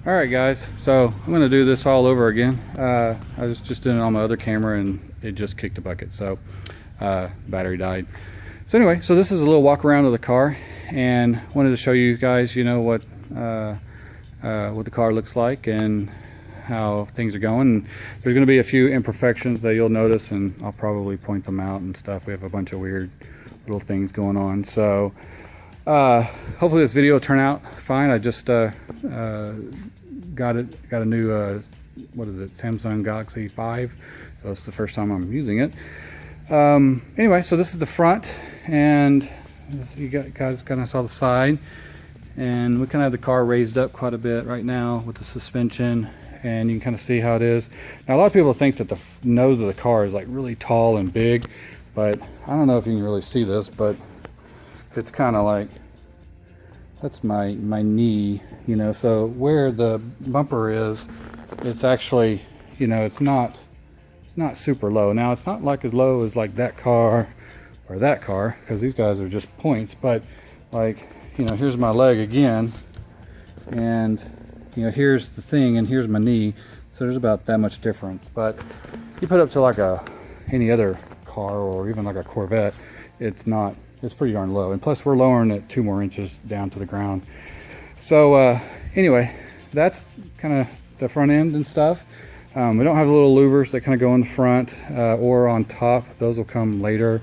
Alright guys, so I'm going to do this all over again. I was just doing it on my other camera and it just kicked a bucket, so battery died. So anyway, so this is a little walk around of the car, and wanted to show you guys, you know, what the car looks like and how things are going. And there's going to be a few imperfections that you'll notice, and I'll probably point them out and stuff. We have a bunch of weird little things going on, so hopefully this video will turn out fine. I just got a new what is it, Samsung Galaxy 5, so it's the first time I'm using it. Anyway, so this is the front, and you guys kind of saw the side, and we kind of have the car raised up quite a bit right now with the suspension, and you can kind of see how it is. Now a lot of people think that the nose of the car is like really tall and big, but I don't know if you can really see this, but it's kind of like, that's my knee, you know. So where the bumper is, it's actually, you know, it's not super low. Now it's not like as low as like that car or that car, because these guys are just points, but like, you know, here's my leg again, and you know, here's the thing, and here's my knee, so there's about that much difference. But you put it up to like any other car or even like a Corvette, it's pretty darn low, and plus we're lowering it 2 more inches down to the ground. So anyway, that's kind of the front end and stuff. We don't have the little louvers that kind of go in the front or on top. Those will come later.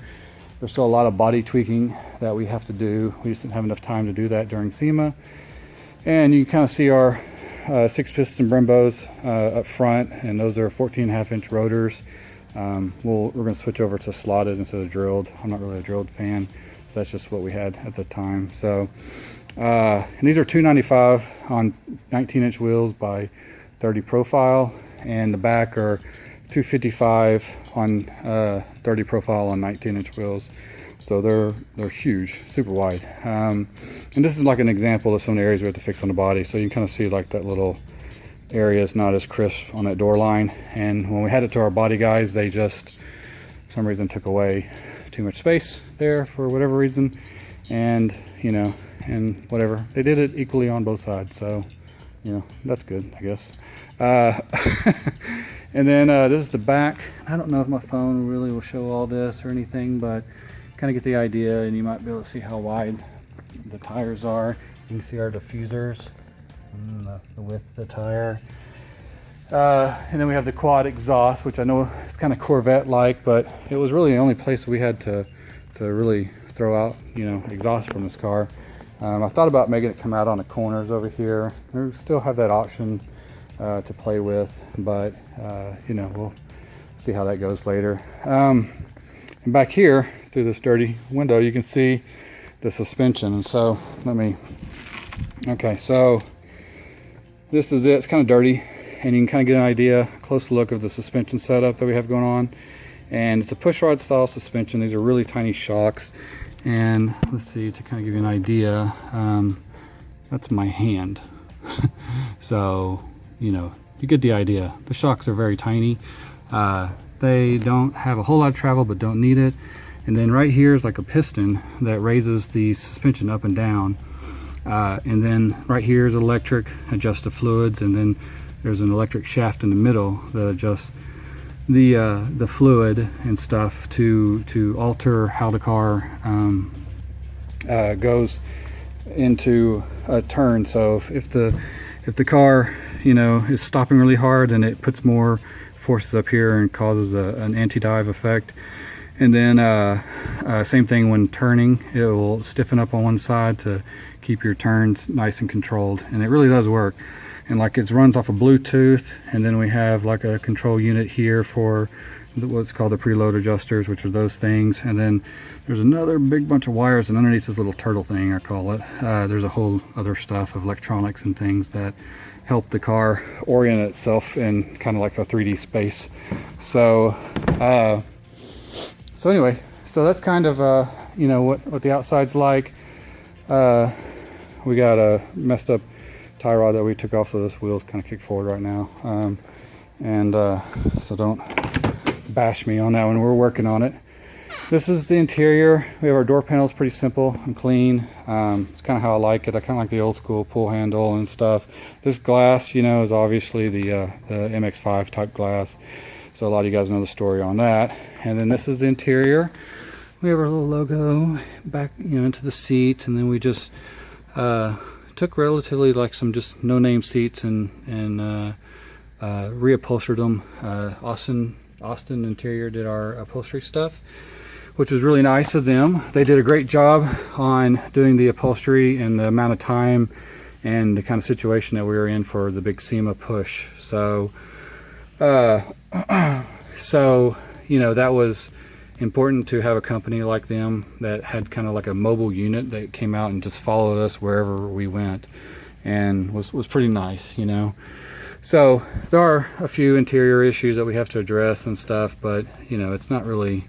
There's still a lot of body tweaking that we have to do. We just didn't have enough time to do that during SEMA. And you can kind of see our 6-piston Brembos up front, and those are 14.5-inch rotors. We're going to switch over to slotted instead of drilled. I'm not really a drilled fan. That's just what we had at the time. So, and these are 295 on 19-inch wheels by 30 profile, and the back are 255 on 30 profile on 19-inch wheels. So they're huge, super wide. And this is like an example of some of the areas we have to fix on the body. So you can kind of see like that little area is not as crisp on that door line. And when we had it to our body guys, they just, for some reason, took away too much space there for whatever reason. And, you know, and whatever. They did it equally on both sides. So, you know, that's good, I guess. And then this is the back. I don't know if my phone really will show all this or anything, but kind of get the idea, and you might be able to see how wide the tires are. You can see our diffusers and the width of the tire. And then we have the quad exhaust, which I know it's kind of Corvette-like, but it was really the only place we had to really throw out, you know, exhaust from this car. I thought about making it come out on the corners over here. We still have that option to play with, but you know, we'll see how that goes later. And back here through this dirty window, you can see the suspension. And so okay, so this is it. It's kind of dirty, and you can kind of get an idea, close look of the suspension setup that we have going on. And it's a push rod style suspension. These are really tiny shocks, and let's see, to kind of give you an idea, that's my hand. So, you know, you get the idea. The shocks are very tiny. They don't have a whole lot of travel, but don't need it. And then right here is like a piston that raises the suspension up and down. And then right here is electric, adjusts the fluids, and then there's an electric shaft in the middle that adjusts the fluid and stuff to alter how the car goes into a turn. So if the car, you know, is stopping really hard, then it puts more forces up here and causes an anti-dive effect. And then same thing when turning, it will stiffen up on one side to keep your turns nice and controlled, and it really does work. And like, it runs off of Bluetooth, and then we have like a control unit here for what's called the Preload Adjusters, which are those things. And then there's another big bunch of wires, and underneath this little turtle thing, I call it, there's a whole other stuff of electronics and things that help the car orient itself in kind of like a 3D space. So so anyway, so that's kind of you know, what the outside's like. We got a messed up tie rod that we took off, so this wheel's kind of kicked forward right now. So don't bash me on that one. We're working on it. this is the interior. We have our door panels, pretty simple and clean. It's kind of how I like it. I kind of like the old school pull handle and stuff. This glass, you know, is obviously the MX5 type glass. So a lot of you guys know the story on that. And then this is the interior. We have our little logo back, you know, into the seats, and then we just took relatively like some just no-name seats and reupholstered them. Austin Interior did our upholstery stuff, which was really nice of them. They did a great job on doing the upholstery and the amount of time and the kind of situation that we were in for the big SEMA push. So you know, that was important to have a company like them that had kind of like a mobile unit that came out and just followed us wherever we went, and was pretty nice, you know. So there are a few interior issues that we have to address and stuff, but you know, it's not really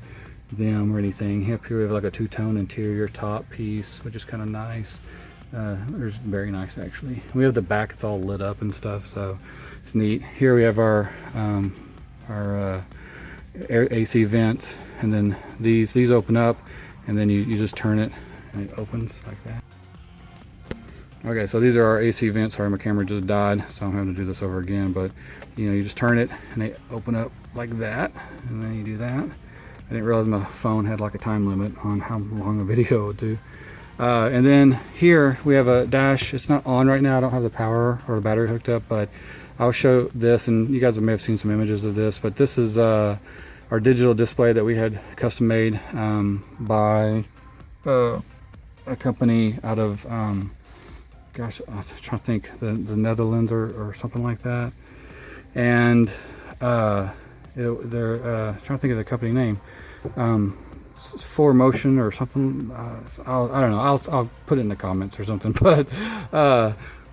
them or anything. Up here we have like a two-tone interior top piece, which is kind of nice. It's very nice actually. We have the back, it's all lit up and stuff, so it's neat. Here we have our AC vents, and then these open up, and then you just turn it and it opens like that. Okay, so these are our AC vents. Sorry, my camera just died, so I'm having to do this over again, but you know, you just turn it and they open up like that, and then you do that. I didn't realize my phone had like a time limit on how long a video would do. And then here we have a dash. It's not on right now. I don't have the power or the battery hooked up, but I'll show this, and you guys may have seen some images of this, but this is our digital display that we had custom made by a company out of gosh, I'm trying to think, the Netherlands or something like that. And they're trying to think of the company name, For Motion or something. I don't know, I'll put it in the comments or something. But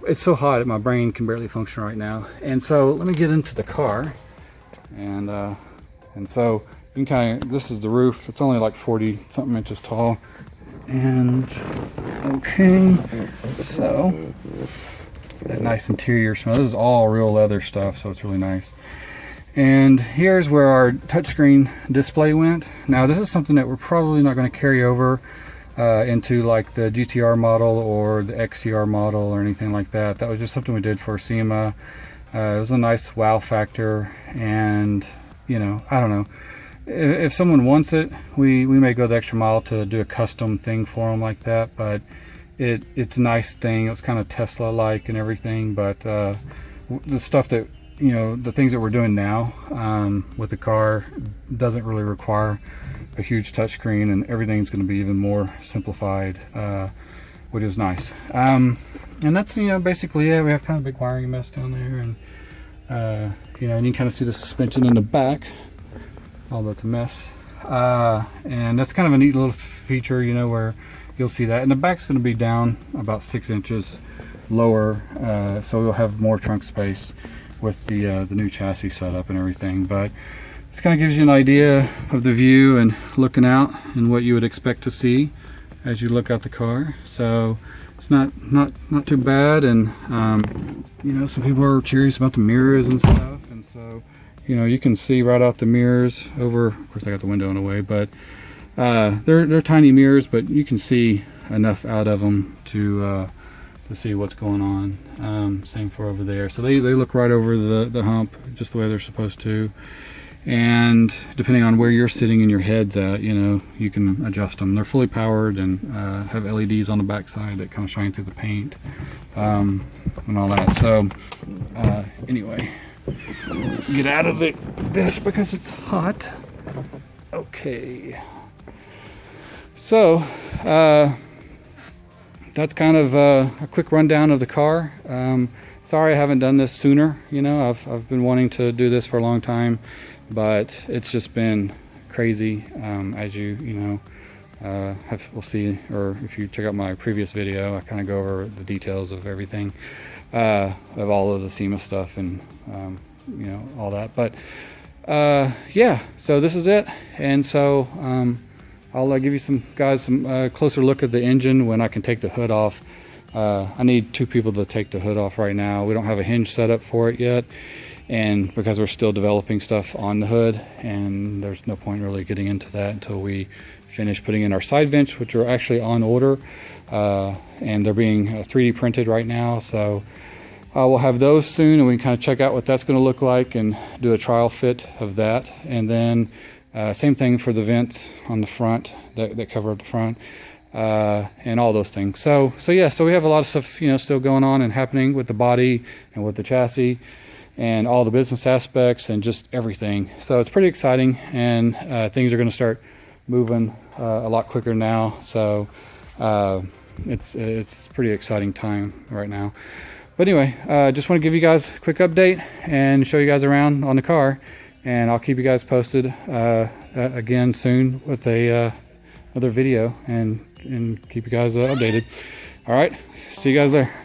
it's so hot that my brain can barely function right now. And so let me get into the car, and so you can kind of, this is the roof. It's only like 40 something inches tall. And okay, so that nice interior smell. This is all real leather stuff, so it's really nice. And here's where our touchscreen display went. Now this is something that we're probably not going to carry over into like the GTR model or the XTR model or anything like that. That was just something we did for SEMA. It was a nice wow factor, and you know, I don't know, if someone wants it, we may go the extra mile to do a custom thing for them like that. But it's a nice thing. It's kind of Tesla like and everything, but the stuff that, you know, the things that we're doing now with the car doesn't really require a huge touchscreen, and everything's going to be even more simplified, which is nice. And that's, you know, basically it. We have kind of a big wiring mess down there, and you know, and you can kind of see the suspension in the back, although it's a mess. And that's kind of a neat little feature, you know, where you'll see that. And the back's going to be down about 6 inches lower, so we'll have more trunk space with the new chassis setup and everything. But this kind of gives you an idea of the view and looking out and what you would expect to see as you look out the car. So it's not too bad. And you know, some people are curious about the mirrors and stuff, and so, you know, you can see right out the mirrors over, of course I got the window in the way, but they're tiny mirrors, but you can see enough out of them to see what's going on. Same for over there. So they look right over the hump, just the way they're supposed to. And depending on where you're sitting and your head's at, you know, you can adjust them. They're fully powered and have LEDs on the back side that kind of shine through the paint, and all that. So anyway, get out of this because it's hot. Okay, so that's kind of a quick rundown of the car. Sorry I haven't done this sooner. You know, I've been wanting to do this for a long time, but it's just been crazy, as you know, we'll see, or if you check out my previous video, I kind of go over the details of everything, of all of the SEMA stuff and you know, all that. But yeah, so this is it. And so I'll give you some closer look at the engine when I can take the hood off. I need 2 people to take the hood off right now. We don't have a hinge set up for it yet, and because we're still developing stuff on the hood, and there's no point really getting into that until we finish putting in our side vents, which are actually on order, and they're being 3D printed right now. So we'll have those soon, and we can kind of check out what that's going to look like and do a trial fit of that. And then same thing for the vents on the front that cover up the front, and all those things. So yeah, so we have a lot of stuff, you know, still going on and happening with the body and with the chassis and all the business aspects and just everything. So it's pretty exciting, and things are going to start moving a lot quicker now. So it's pretty exciting time right now. But anyway, just want to give you guys a quick update and show you guys around on the car, and I'll keep you guys posted again soon with a another video, and keep you guys updated. All right, see you guys there.